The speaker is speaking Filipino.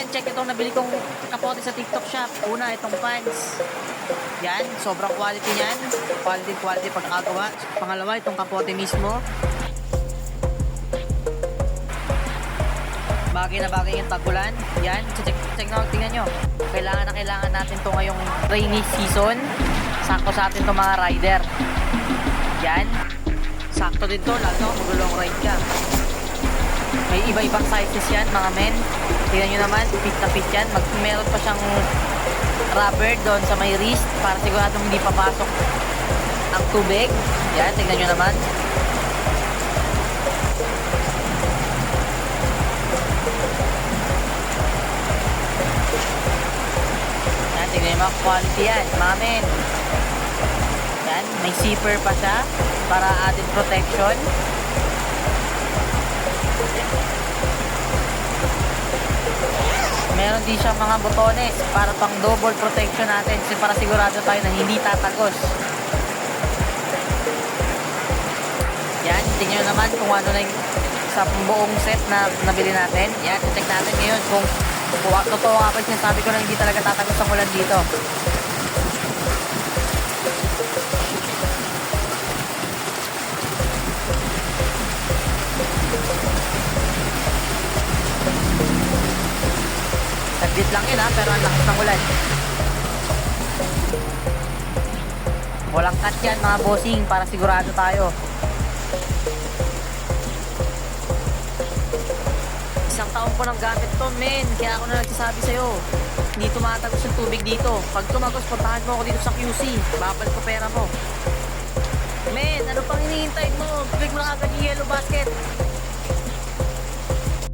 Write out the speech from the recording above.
men, check itong nabili kong kapote sa TikTok shop. Una, itong pants. Yan, sobrang quality niyan. Quality pagkagawa. Pangalawa, itong kapote mismo. Bagay na bagay yung tagulan. Yan, check na, tingnan nyo. Kailangan na kailangan natin to ngayong rainy season. Sakto sa atin to mga rider. Yan. Sakto din to, lalo mag-long ride ka. May iba-ibang sizes yan, mga men. Tingnan nyo naman, fit na fit yan. Meron pa siyang rubber doon sa may wrist para siguradong hindi papasok ang tubig. Yan, tingnan nyo naman. Yan, tingnan nyo mga quality yan, mga men. Yan, may zipper pa siya para added protection. Meron din siya mga botones para pang double protection natin kasi para sigurado tayo na hindi tatagos. Yan, tingnan nyo naman kung ano na yung sa buong set na nabili natin. Yan, check natin ngayon kung totoo nga pa yung sinasabi ko na hindi talaga tatagos ang ulan dito. Saglit lang yun ha, pero ang lakas ng ulan. Walang cut yan mga bossing para sigurado tayo. Isang taon ko nang gamit to, men. Kaya ako na nagsasabi sa'yo, hindi tumatagos yung tubig dito. Pag tumagos, puntahan mo ako dito sa QC. Babal ko pera mo. Men, ano pang hinihintay mo? Bigay mo na agad yung yellow basket.